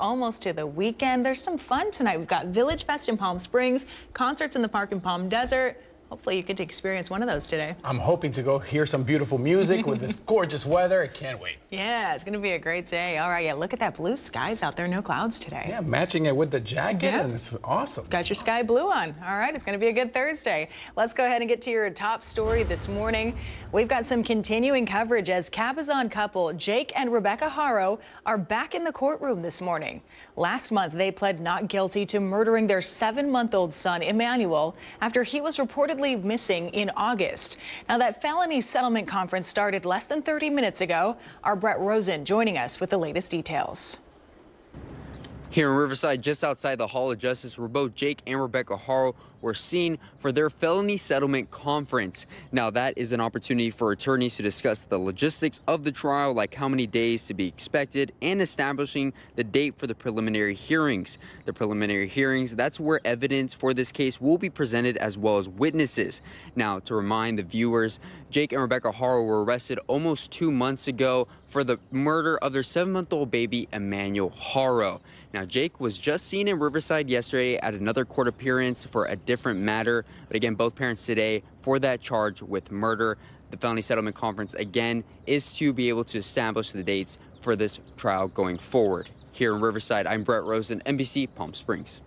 almost to the weekend. There's some fun tonight. We've got Village Fest in Palm Springs, concerts in the park in Palm Desert. Hopefully you get to experience one of those today. I'm hoping to go hear some beautiful music with this gorgeous weather. I can't wait. Yeah, it's going to be a great day. All right, yeah, look at that blue skies out there. No clouds today. Yeah, matching it with the jacket, and it's awesome. Got your sky blue on. All right, it's going to be a good Thursday. Let's go ahead and get to your top story this morning. We've got some continuing coverage as Cabazon couple Jake and Rebecca Haro are back in the courtroom this morning. Last month, they pled not guilty to murdering their 7-month-old son, Emmanuel, after he was reportedly missing in August. Now, that felony settlement conference started less than 30 minutes ago. Our Brett Rosen joining us with the latest details. Here in Riverside, just outside the Hall of Justice, where both Jake and Rebecca Haro were seen for their felony settlement conference. Now, that is an opportunity for attorneys to discuss the logistics of the trial, like how many days to be expected, and establishing the date for the preliminary hearings. The preliminary hearings, that's where evidence for this case will be presented, as well as witnesses. Now, to remind the viewers, Jake and Rebecca Haro were arrested almost 2 months ago for the murder of their 7-month-old baby, Emmanuel Haro. Now, Jake was just seen in Riverside yesterday at another court appearance for a different matter. But again, both parents today for that charge with murder. The felony settlement conference, again, is to be able to establish the dates for this trial going forward. Here in Riverside, I'm Brett Rosen, NBC Palm Springs.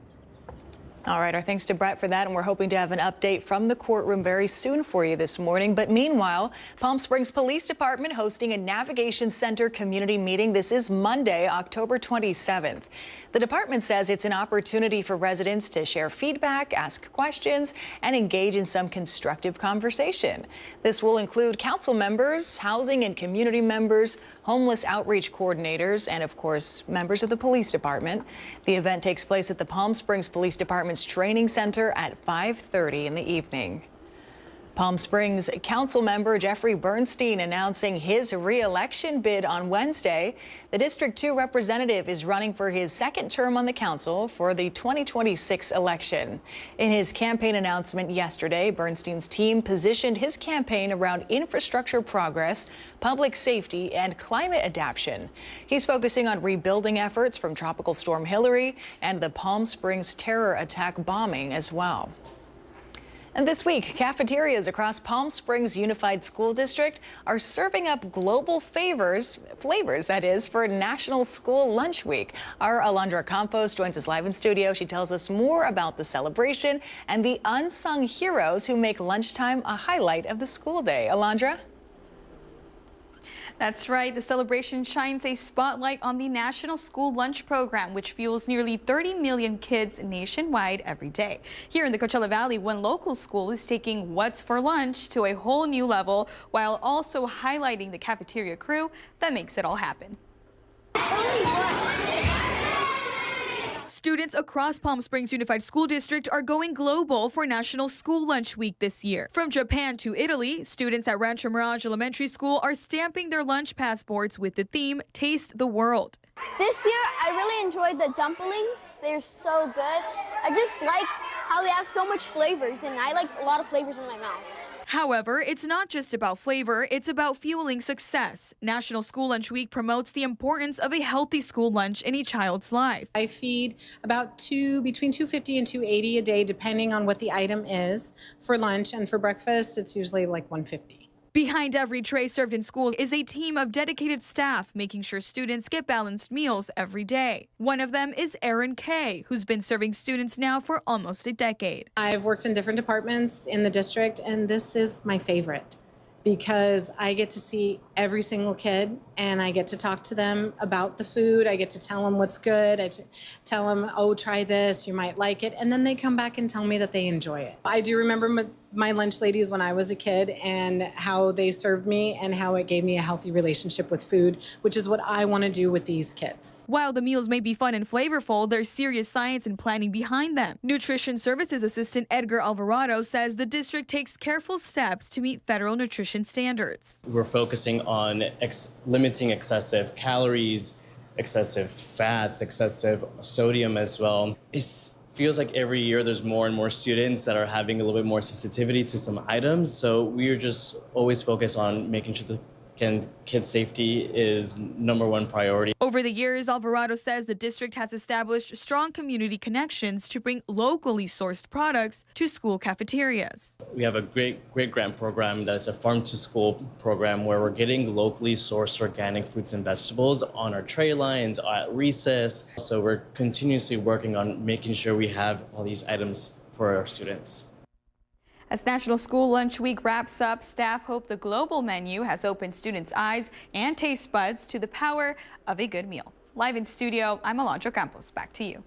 All right, our thanks to Brett for that, and we're hoping to have an update from the courtroom very soon for you this morning. But meanwhile, Palm Springs Police Department hosting a Navigation Center community meeting. This is Monday, October 27th. The department says it's an opportunity for residents to share feedback, ask questions, and engage in some constructive conversation. This will include council members, housing and community members, homeless outreach coordinators, and of course, members of the police department. The event takes place at the Palm Springs Police Department's Training Center at 5:30 in the evening. Palm Springs Council member Jeffrey Bernstein announcing his re-election bid on Wednesday. The District 2 representative is running for his second term on the council for the 2026 election. In his campaign announcement yesterday, Bernstein's team positioned his campaign around infrastructure progress, public safety, and climate adaptation. He's focusing on rebuilding efforts from Tropical Storm Hillary and the Palm Springs terror attack bombing as well. And this week, cafeterias across Palm Springs Unified School District are serving up global flavors that is, for National School Lunch Week. Our Alondra Campos joins us live in studio. She tells us more about the celebration and the unsung heroes who make lunchtime a highlight of the school day. Alondra? That's right. The celebration shines a spotlight on the National School Lunch Program, which fuels nearly 30 million kids nationwide every day. Here in the Coachella Valley, one local school is taking what's for lunch to a whole new level, while also highlighting the cafeteria crew that makes it all happen. Students across Palm Springs Unified School District are going global for National School Lunch Week this year. From Japan to Italy, students at Rancho Mirage Elementary School are stamping their lunch passports with the theme, Taste the World. This year, I really enjoyed the dumplings. They're so good. I just like how they have so much flavors, and I like a lot of flavors in my mouth. However, it's not just about flavor, it's about fueling success. National School Lunch Week promotes the importance of a healthy school lunch in a child's life. I feed about between 250 and 280 a day, depending on what the item is. For lunch and for breakfast, it's usually like 150. Behind every tray served in schools is a team of dedicated staff making sure students get balanced meals every day. One of them is Erin Kay, who's been serving students now for almost a decade. I've worked in different departments in the district, and this is my favorite because I get to see every single kid and I get to talk to them about the food. I get to tell them what's good. I tell them, oh, try this, you might like it. And then they come back and tell me that they enjoy it. I do remember my lunch ladies when I was a kid and how they served me and how it gave me a healthy relationship with food, which is what I want to do with these kids. While the meals may be fun and flavorful, there's serious science and planning behind them. Nutrition Services Assistant Edgar Alvarado says the district takes careful steps to meet federal nutrition standards. We're focusing on limiting excessive calories, excessive fats, excessive sodium as well. It feels like every year there's more and more students that are having a little bit more sensitivity to some items. So we're just always focused on making sure the Kids' safety is #1 priority. Over the years, Alvarado says the district has established strong community connections to bring locally sourced products to school cafeterias. We have a great grant program that's a farm to school program where we're getting locally sourced organic fruits and vegetables on our tray lines at recess. So we're continuously working on making sure we have all these items for our students. As National School Lunch Week wraps up, staff hope the global menu has opened students' eyes and taste buds to the power of a good meal. Live in studio, I'm Alondra Campos. Back to you.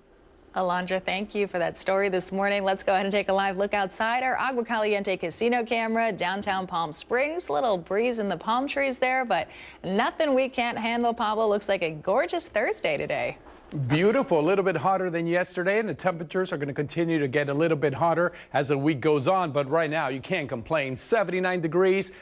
Alondra, thank you for that story this morning. Let's go ahead and take a live look outside our Agua Caliente Casino camera, downtown Palm Springs. Little breeze in the palm trees there, but nothing we can't handle. Pablo, looks like a gorgeous Thursday today. Beautiful, a little bit hotter than yesterday, and the temperatures are going to continue to get a little bit hotter as the week goes on. But right now, you can't complain. 79 degrees.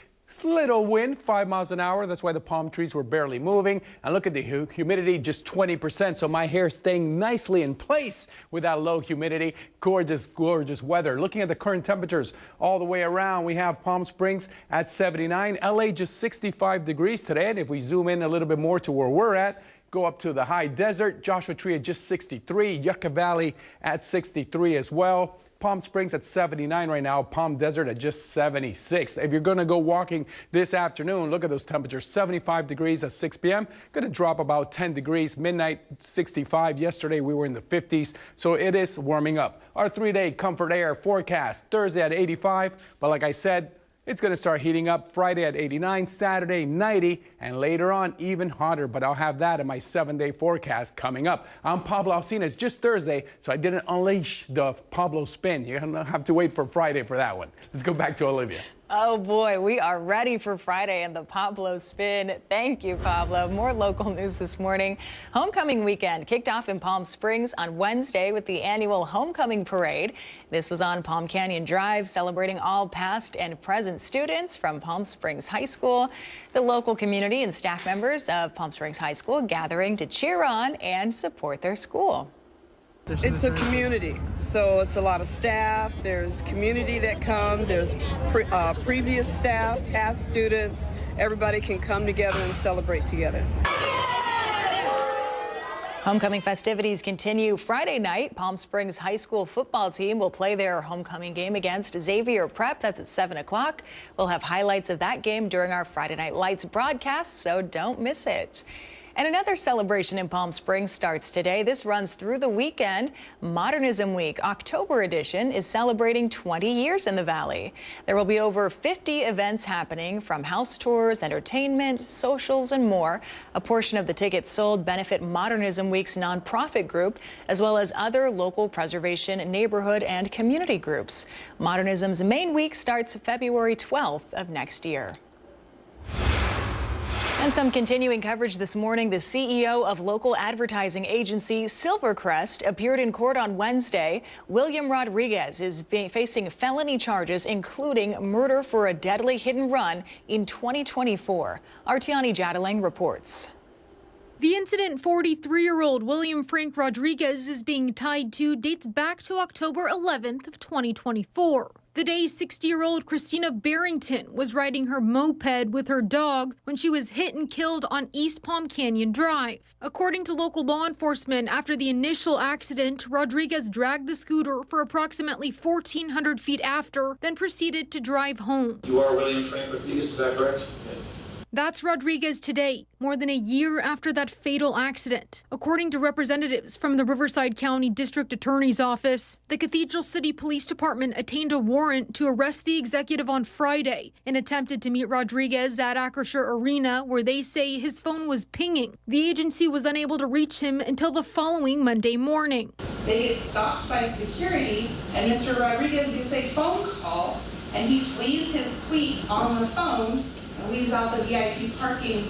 Little wind, 5 miles an hour. That's why the palm trees were barely moving. And look at the humidity, just 20%. So my hair staying nicely in place with that low humidity. Gorgeous, gorgeous weather. Looking at the current temperatures all the way around, we have Palm Springs at 79. LA just 65 degrees today. And if we zoom in a little bit more to where we're at, go up to the high desert. Joshua Tree at just 63. Yucca Valley at 63 as well. Palm Springs at 79 right now. Palm Desert at just 76. If you're going to go walking this afternoon, look at those temperatures. 75 degrees at 6 p.m. Going to drop about 10 degrees. Midnight 65. Yesterday we were in the 50s. So it is warming up. Our 3-day comfort air forecast. Thursday at 85. But like I said, it's going to start heating up Friday at 89, Saturday 90, and later on even hotter. But I'll have that in my 7-day forecast coming up. I'm Pablo Alcina. It's just Thursday, so I didn't unleash the Pablo spin. You're going to have to wait for Friday for that one. Let's go back to Olivia. Oh boy, we are ready for Friday and the Pablo spin. Thank you, Pablo. More local news this morning. Homecoming weekend kicked off in Palm Springs on Wednesday with the annual Homecoming Parade. This was on Palm Canyon Drive, celebrating all past and present students from Palm Springs High School. The local community and staff members of Palm Springs High School gathering to cheer on and support their school. It's a community, so it's a lot of staff. There's community that come. There's previous staff, past students. Everybody can come together and celebrate together. Homecoming festivities continue Friday night. Palm Springs High School football team will play their homecoming game against Xavier Prep. That's at 7 o'clock. We'll have highlights of that game during our Friday Night Lights broadcast, so don't miss it. And another celebration in Palm Springs starts today. This runs through the weekend. Modernism Week, October edition, is celebrating 20 years in the Valley. There will be over 50 events happening, from house tours, entertainment, socials, and more. A portion of the tickets sold benefit Modernism Week's nonprofit group, as well as other local preservation, neighborhood, and community groups. Modernism's main week starts February 12th of next year. And some continuing coverage this morning. The CEO of local advertising agency Silvercrest appeared in court on Wednesday. William Rodriguez is facing felony charges, including murder for a deadly hit and run in 2024. Artiani Jadaling reports. The incident 43-year-old William Frank Rodriguez is being tied to dates back to October 11th of 2024. The day 60-year-old Christina Barrington was riding her moped with her dog when she was hit and killed on East Palm Canyon Drive. According to local law enforcement, after the initial accident, Rodriguez dragged the scooter for approximately 1,400 feet after, then proceeded to drive home. You are William Frank Rodriguez, is that correct? Yes. That's Rodriguez today, more than a year after that fatal accident. According to representatives from the Riverside County District Attorney's Office, the Cathedral City Police Department attained a warrant to arrest the executive on Friday and attempted to meet Rodriguez at Acrisure Arena, where they say his phone was pinging. The agency was unable to reach him until the following Monday morning. They get stopped by security, and Mr. Rodriguez gets a phone call, and he flees his suite on the phone and leaves out the VIP parking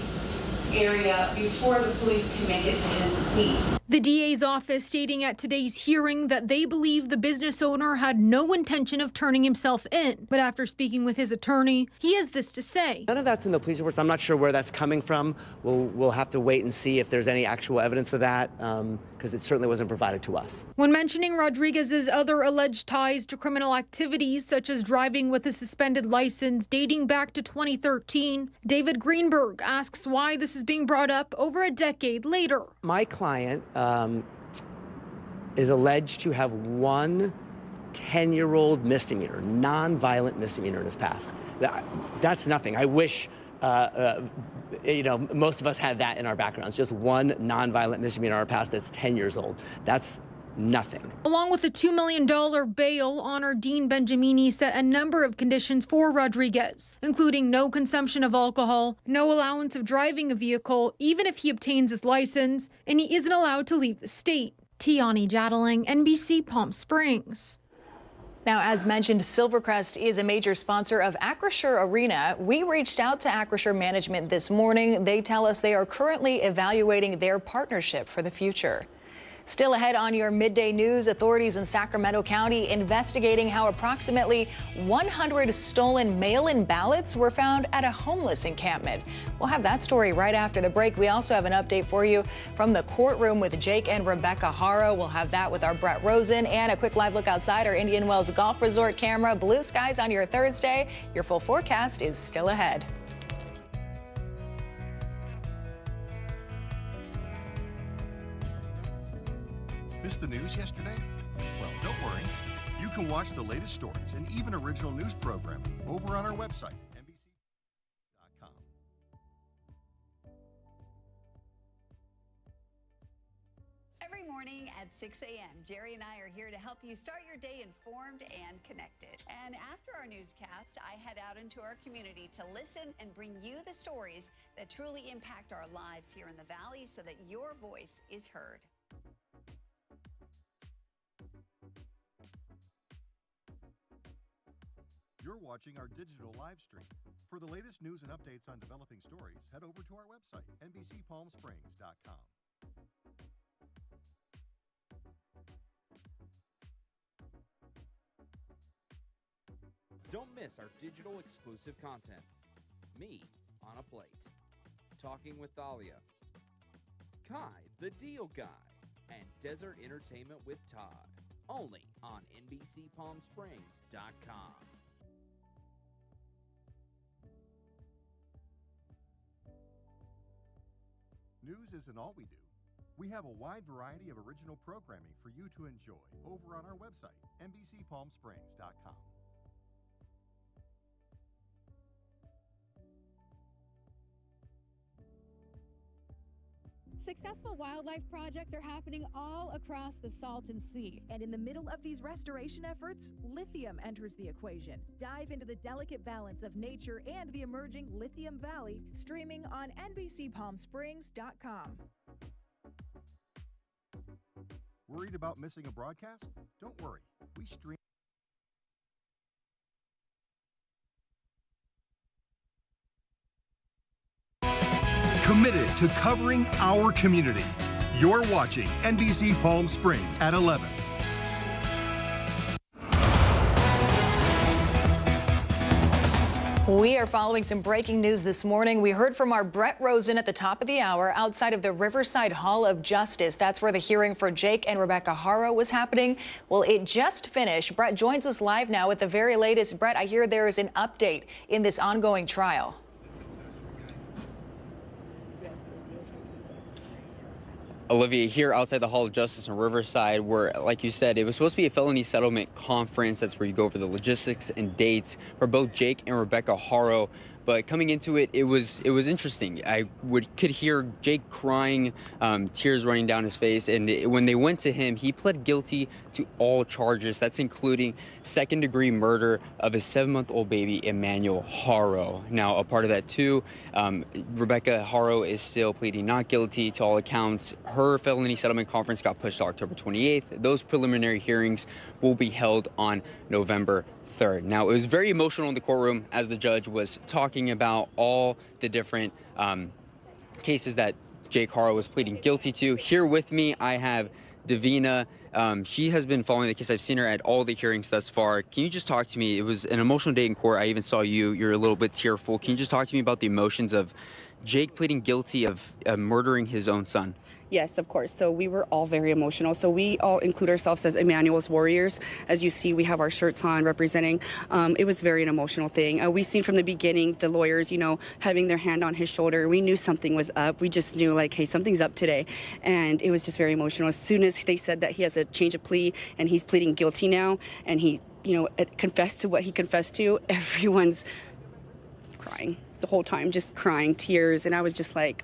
area before the police can make it to his suite. The DA's office stating at today's hearing that they believe the business owner had no intention of turning himself in. But after speaking with his attorney, he has this to say. None of that's in the police reports. I'm not sure where that's coming from. We'll have to wait and see if there's any actual evidence of that, because it certainly wasn't provided to us. When mentioning Rodriguez's other alleged ties to criminal activities, such as driving with a suspended license dating back to 2013, David Greenberg asks why this is being brought up over a decade later. My client is alleged to have one 10-year-old misdemeanor, non-violent misdemeanor in his past. That's nothing. I wish, most of us had that in our backgrounds, just one non-violent misdemeanor in our past that's 10 years old. That's nothing. Along with a $2 million bail, Honor Dean Benjamini set a number of conditions for Rodriguez, including no consumption of alcohol, no allowance of driving a vehicle, even if he obtains his license, and he isn't allowed to leave the state. Tiani Jadaling, NBC Palm Springs. Now, as mentioned, Silvercrest is a major sponsor of Acrisure Arena. We reached out to Acrisure management this morning. They tell us they are currently evaluating their partnership for the future. Still ahead on your midday news, authorities in Sacramento County investigating how approximately 100 stolen mail-in ballots were found at a homeless encampment. We'll have that story right after the break. We also have an update for you from the courtroom with Jake and Rebecca Haro. We'll have that with our Brett Rosen, and a quick live look outside our Indian Wells Golf Resort camera. Blue skies on your Thursday. Your full forecast is still ahead. Missed the news yesterday? Well, don't worry. You can watch the latest stories and even original news programming over on our website, NBC.com. Every morning at 6 a.m., Jerry and I are here to help you start your day informed and connected. And after our newscast, I head out into our community to listen and bring you the stories that truly impact our lives here in the Valley so that your voice is heard. You're watching our digital live stream. For the latest news and updates on developing stories, head over to our website, NBCPalmSprings.com. Don't miss our digital exclusive content. Me on a Plate. Talking with Thalia. Kai, the Deal Guy. And Desert Entertainment with Todd. Only on NBCPalmSprings.com. News isn't all we do. We have a wide variety of original programming for you to enjoy over on our website, NBCPalmSprings.com. Successful wildlife projects are happening all across the Salton Sea. And in the middle of these restoration efforts, lithium enters the equation. Dive into the delicate balance of nature and the emerging Lithium Valley, streaming on NBCPalmSprings.com. Worried about missing a broadcast? Don't worry. We stream. Committed to covering our community. You're watching NBC Palm Springs at 11. We are following some breaking news this morning. We heard from our Brett Rosen at the top of the hour outside of the Riverside Hall of Justice. That's where the hearing for Jake and Rebecca Haro was happening. Well, it just finished. Brett joins us live now with the very latest. Brett, I hear there is an update in this ongoing trial. Olivia, here outside the Hall of Justice in Riverside, where, like you said, it was supposed to be a felony settlement conference. That's where you go over the logistics and dates for both Jake and Rebecca Haro. But coming into it, it was interesting. I could hear Jake crying, tears running down his face. And when they went to him, he pled guilty to all charges. That's including second-degree murder of his 7-month-old baby, Emmanuel Haro. Now, a part of that, too, Rebecca Haro is still pleading not guilty to all accounts. Her felony settlement conference got pushed to October 28th. Those preliminary hearings will be held on November 3rd. Now, it was very emotional in the courtroom as the judge was talking about all the different cases that Jake Haro was pleading guilty to. Here with me, I have Davina. She has been following the case. I've seen her at all the hearings thus far. Can you just talk to me? It was an emotional day in court. I even saw you. You're a little bit tearful. Can you just talk to me about the emotions of Jake pleading guilty of murdering his own son? Yes, of course. So we were all very emotional. So we all include ourselves as Emmanuel's warriors. As you see, we have our shirts on representing. It was very an emotional thing. We seen from the beginning the lawyers, having their hand on his shoulder. We knew something was up. We just knew like, hey, something's up today. And it was just very emotional. As soon as they said that he has a change of plea and he's pleading guilty now, and he, confessed to what he confessed to, everyone's crying the whole time, just crying, tears. And I was just like,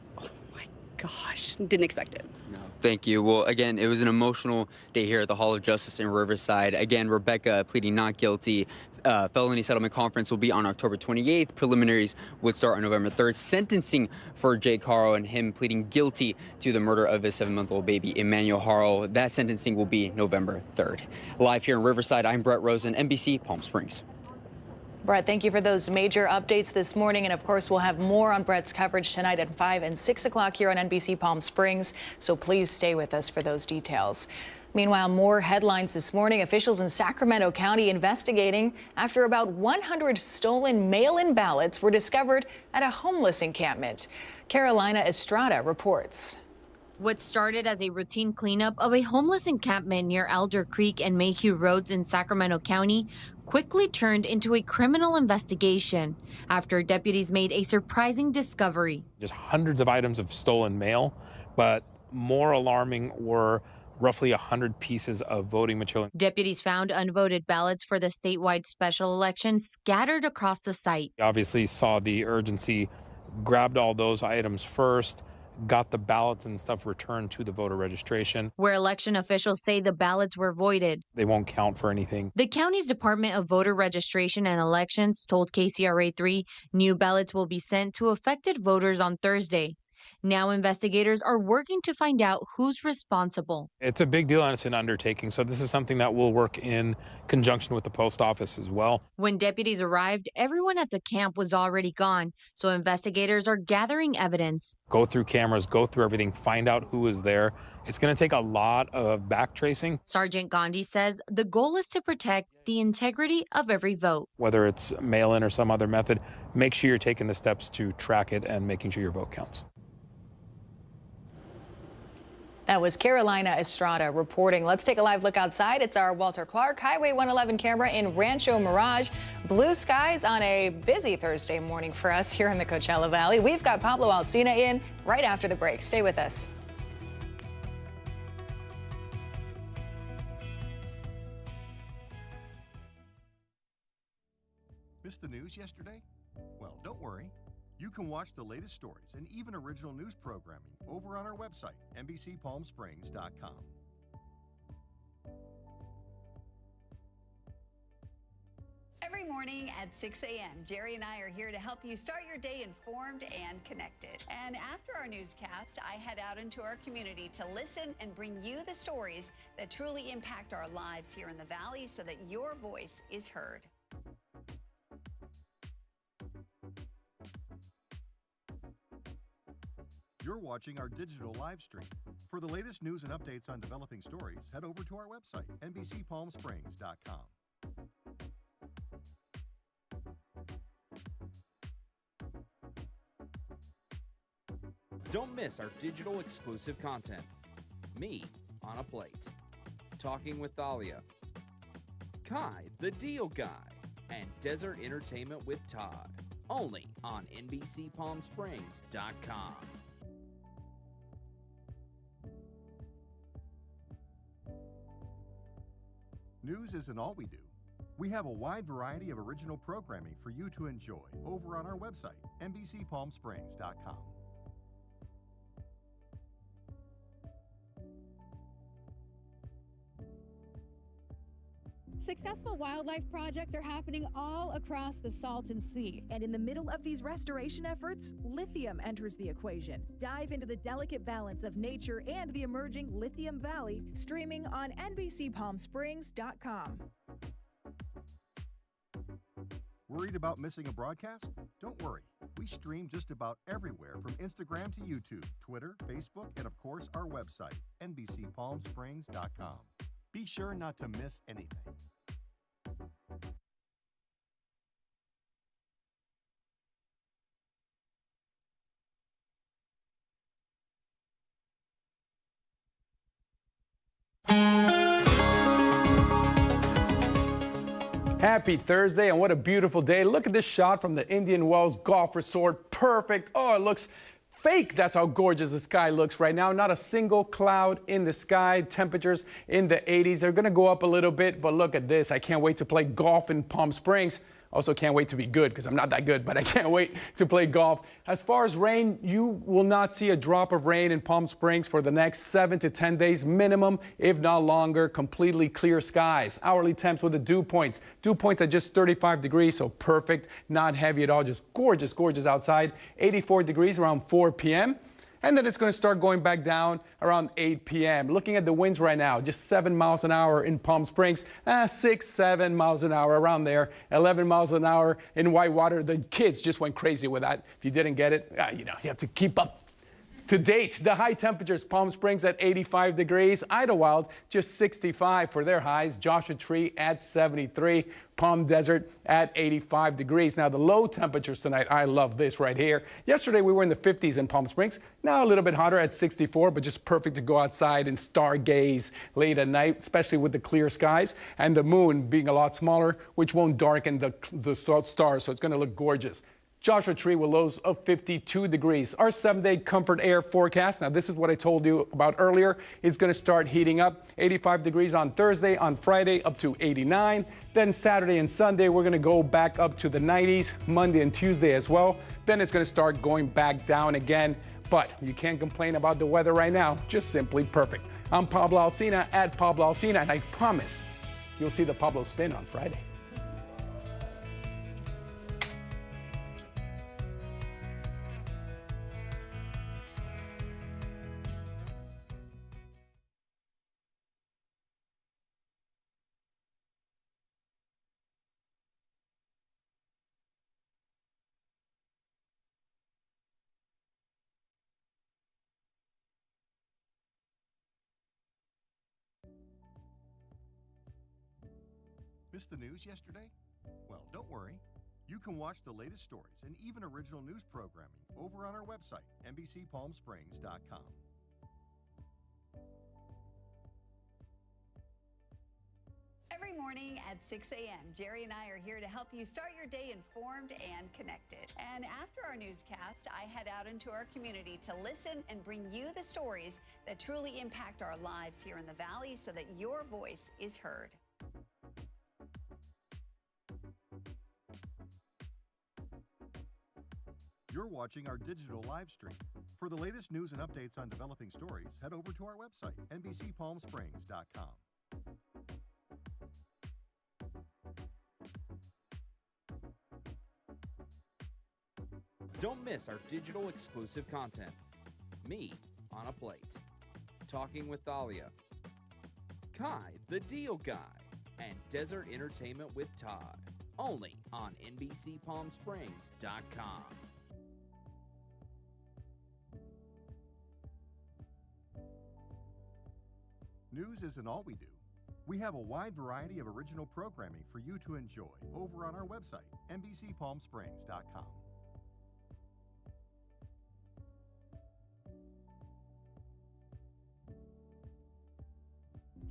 gosh, didn't expect it. No. Thank you. Well, again, it was an emotional day here at the Hall of Justice in Riverside. Again, Rebecca pleading not guilty. Felony settlement conference will be on October 28th. Preliminaries would start on November 3rd. Sentencing for Jake Haro and him pleading guilty to the murder of his 7-month-old baby, Emmanuel Haro. That sentencing will be November 3rd. Live here in Riverside, I'm Brett Rosen, NBC Palm Springs. Brett, thank you for those major updates this morning. And of course, we'll have more on Brett's coverage tonight at 5 and 6 o'clock here on NBC Palm Springs. So please stay with us for those details. Meanwhile, more headlines this morning. Officials in Sacramento County investigating after about 100 stolen mail-in ballots were discovered at a homeless encampment. Carolina Estrada reports. What started as a routine cleanup of a homeless encampment near Alder Creek and Mayhew Roads in Sacramento County quickly turned into a criminal investigation after deputies made a surprising discovery. Just hundreds of items of stolen mail, but more alarming were roughly 100 pieces of voting material. Deputies found unvoted ballots for the statewide special election scattered across the site. Obviously saw the urgency, grabbed all those items first, got the ballots and stuff returned to the voter registration. Where election officials say the ballots were voided. They won't count for anything. The county's Department of Voter Registration and Elections told KCRA3 new ballots will be sent to affected voters on Thursday. Now investigators are working to find out who's responsible. It's a big deal and it's an undertaking, so this is something that will work in conjunction with the post office as well. When deputies arrived, everyone at the camp was already gone, so investigators are gathering evidence. Go through cameras, go through everything, find out who was there. It's going to take a lot of back tracing. Sergeant Gandhi says the goal is to protect the integrity of every vote. Whether it's mail-in or some other method, make sure you're taking the steps to track it and making sure your vote counts. That was Carolina Estrada reporting. Let's take a live look outside. It's our Walter Clark Highway 111 camera in Rancho Mirage. Blue skies on a busy Thursday morning for us here in the Coachella Valley. We've got Pablo Alsina in right after the break. Stay with us. Missed the news yesterday? Well, don't worry. You can watch the latest stories and even original news programming over on our website, NBCPalmSprings.com. Every morning at 6 a.m., Jerry and I are here to help you start your day informed and connected. And after our newscast, I head out into our community to listen and bring you the stories that truly impact our lives here in the Valley so that your voice is heard. You're watching our digital live stream. For the latest news and updates on developing stories, head over to our website, NBCPalmSprings.com. Don't miss our digital exclusive content. Me on a Plate, Talking with Thalia, Kai the Deal Guy, and Desert Entertainment with Todd. Only on NBCPalmSprings.com. News isn't all we do. We have a wide variety of original programming for you to enjoy over on our website, NBCPalmSprings.com. Successful wildlife projects are happening all across the Salton Sea. And in the middle of these restoration efforts, lithium enters the equation. Dive into the delicate balance of nature and the emerging Lithium Valley, streaming on NBCPalmSprings.com. Worried about missing a broadcast? Don't worry. We stream just about everywhere from Instagram to YouTube, Twitter, Facebook, and of course our website, NBCPalmSprings.com. Be sure not to miss anything. Happy Thursday, and what a beautiful day. Look at this shot from the Indian Wells Golf Resort. Perfect. Oh, it looks fake. That's how gorgeous the sky looks right now. Not a single cloud in the sky. Temperatures in the 80s. They're going to go up a little bit, but look at this. I can't wait to play golf in Palm Springs. Also can't wait to be good because I'm not that good, but I can't wait to play golf. As far as rain, you will not see a drop of rain in Palm Springs for the next 7 to 10 days minimum, if not longer. Completely clear skies. Hourly temps with the dew points. Dew points at just 35 degrees, so perfect. Not heavy at all. Just gorgeous, gorgeous outside. 84 degrees around 4 p.m. And then it's going to start going back down around 8 p.m. Looking at the winds right now, just 7 miles an hour in Palm Springs, 6, 7 miles an hour around there, 11 miles an hour in Whitewater. The kids just went crazy with that. If you didn't get it, you have to keep up to date. The high temperatures, Palm Springs at 85 degrees, Idlewild just 65 for their highs, Joshua Tree at 73, Palm Desert at 85 degrees. Now the low temperatures tonight, I love this right here. Yesterday we were in the 50s in Palm Springs, now a little bit hotter at 64, but just perfect to go outside and stargaze late at night, especially with the clear skies and the moon being a lot smaller, which won't darken the stars, so it's going to look gorgeous. Joshua Tree with lows of 52 degrees. Our 7-day comfort air forecast. Now, this is what I told you about earlier. It's going to start heating up. 85 degrees on Thursday, on Friday, up to 89. Then Saturday and Sunday, we're going to go back up to the 90s. Monday and Tuesday as well. Then it's going to start going back down again. But you can't complain about the weather right now. Just simply perfect. I'm Pablo Alsina at Pablo Alsina, and I promise you'll see the Pablo spin on Friday. Missed the news yesterday? Well, don't worry. You can watch the latest stories and even original news programming over on our website, NBCPalmSprings.com. Every morning at 6 a.m., Jerry and I are here to help you start your day informed and connected. And after our newscast, I head out into our community to listen and bring you the stories that truly impact our lives here in the Valley so that your voice is heard. You're watching our digital live stream. For the latest news and updates on developing stories, head over to our website, NBCPalmSprings.com. Don't miss our digital exclusive content. Me on a Plate, Talking with Thalia, Kai the Deal Guy, and Desert Entertainment with Todd. Only on NBCPalmSprings.com. News isn't all we do. We have a wide variety of original programming for you to enjoy over on our website, NBCPalmSprings.com.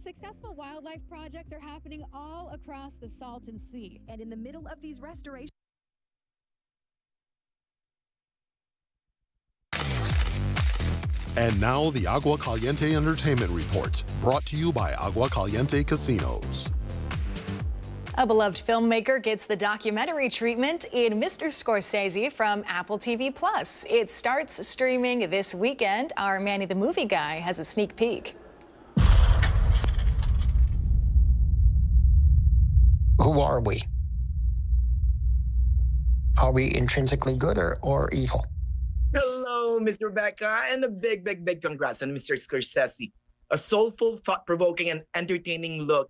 Successful wildlife projects are happening all across the Salton Sea. And in the middle of these restorations, And now the Agua Caliente Entertainment Report, brought to you by Agua Caliente Casinos. A beloved filmmaker gets the documentary treatment in Mr. Scorsese from Apple TV+. It starts streaming this weekend. Our Manny the Movie Guy has a sneak peek. Who are we? Are we intrinsically good or evil? Hello, Miss Rebecca, and a big congrats on Mr. Scorsese. A soulful, thought-provoking, and entertaining look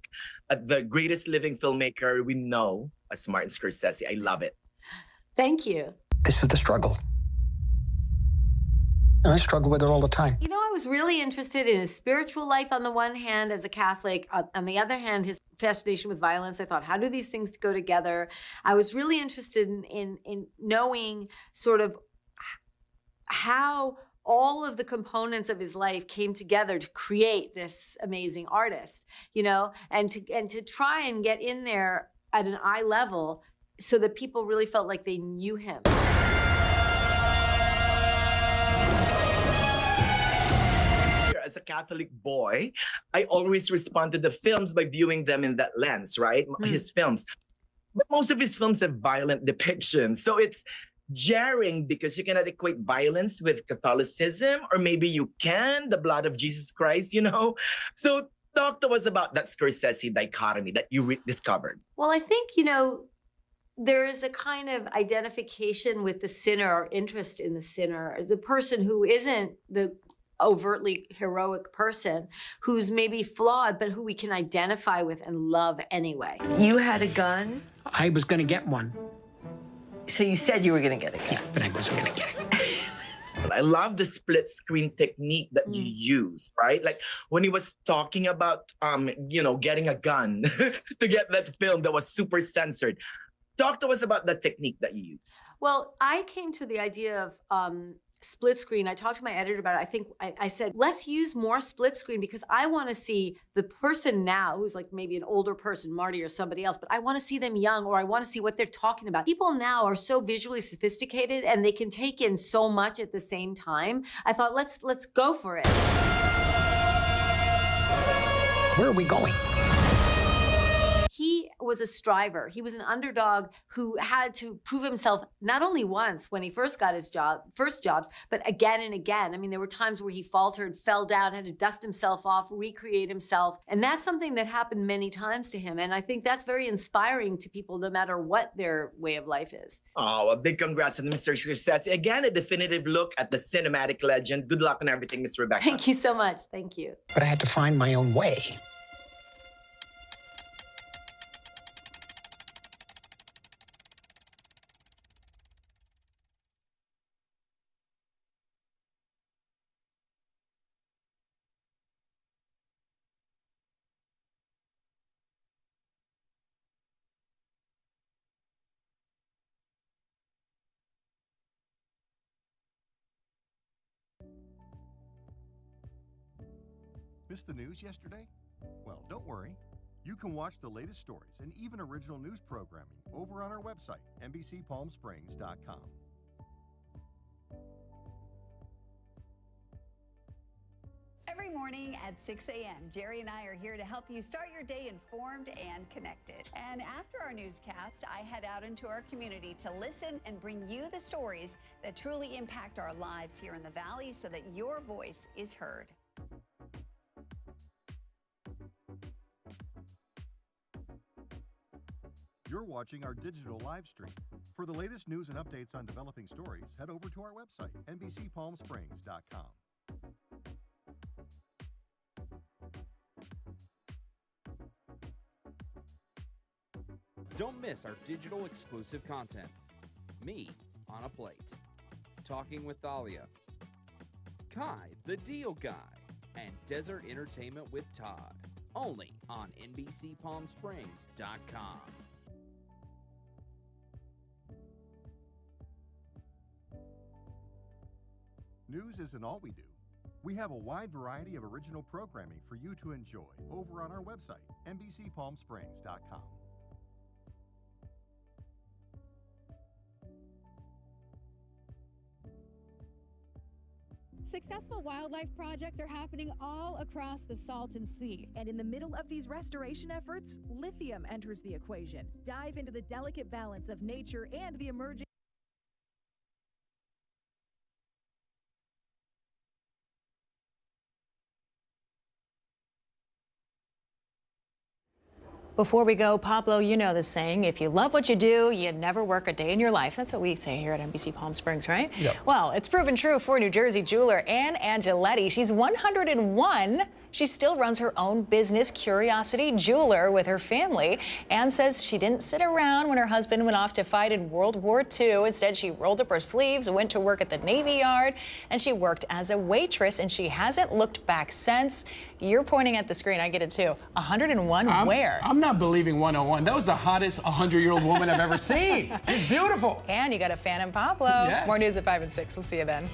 at the greatest living filmmaker we know, as Martin Scorsese. I love it. Thank you. This is the struggle. And I struggle with it all the time. You know, I was really interested in his spiritual life on the one hand as a Catholic, on the other hand, his fascination with violence. I thought, how do these things go together? I was really interested in knowing sort of how all of the components of his life came together to create this amazing artist, you know, and to try and get in there at an eye level so that people really felt like they knew him. As a Catholic boy, I always respond to the films by viewing them in that lens, right? His films. But most of his films have violent depictions. So it's jarring because you cannot equate violence with Catholicism, or maybe you can, the blood of Jesus Christ, you know? So talk to us about that Scorsese dichotomy that you discovered. Well, I think, you know, there is a kind of identification with the sinner or interest in the sinner, the person who isn't the overtly heroic person, who's maybe flawed, but who we can identify with and love anyway. You had a gun? I was going to get one. So you said you were going to get a gun? Yeah, but I wasn't going to get it. I love the split screen technique that you use, right? Like when he was talking about, you know, getting a gun to get that film that was super censored. Talk to us about the technique that you used. Well, I came to the idea of split screen. I talked to my editor about it. I said, let's use more split screen because I want to see the person now who's like maybe an older person, Marty or somebody else, but I want to see them young, or I want to see what they're talking about. People now are so visually sophisticated and they can take in so much at the same time. I thought, let's go for it. Where are we going? He was a striver. He was an underdog who had to prove himself not only once when he first got his first jobs, but again and again. I mean, there were times where he faltered, fell down, had to dust himself off, recreate himself. And that's something that happened many times to him. And I think that's very inspiring to people, no matter what their way of life is. Oh, a big congrats to Mr. Scorsese. Again, a definitive look at the cinematic legend. Good luck on everything, Miss Rebecca. Thank you so much. Thank you. But I had to find my own way. Missed the news yesterday? Well, don't worry. You can watch the latest stories and even original news programming over on our website, NBCPalmSprings.com. Every morning at 6 a.m., Jerry and I are here to help you start your day informed and connected. And after our newscast, I head out into our community to listen and bring you the stories that truly impact our lives here in the Valley so that your voice is heard. You're watching our digital live stream. For the latest news and updates on developing stories, head over to our website, NBCPalmSprings.com. Don't miss our digital exclusive content. Me on a Plate. Talking with Thalia. Kai, the Deal Guy. And Desert Entertainment with Todd. Only on NBCPalmSprings.com. News isn't all we do. We have a wide variety of original programming for you to enjoy over on our website, NBCPalmSprings.com. Successful wildlife projects are happening all across the Salton Sea. And in the middle of these restoration efforts, lithium enters the equation. Dive into the delicate balance of nature and the emerging Before we go, Pablo, you know the saying, if you love what you do, you never work a day in your life. That's what we say here at NBC Palm Springs, right? Yep. Well, it's proven true for New Jersey jeweler Ann Angeletti. She's 101 She still runs her own business, Curiosity Jeweler, with her family. Anne says she didn't sit around when her husband went off to fight in World War II. Instead, she rolled up her sleeves, went to work at the Navy Yard, and she worked as a waitress, and she hasn't looked back since. You're pointing at the screen. I get it too. 101 where? I'm not believing 101. That was the hottest 100-year-old woman I've ever seen. She's beautiful. And you got a fan in Pablo. Yes. More news at 5 and 6. We'll see you then.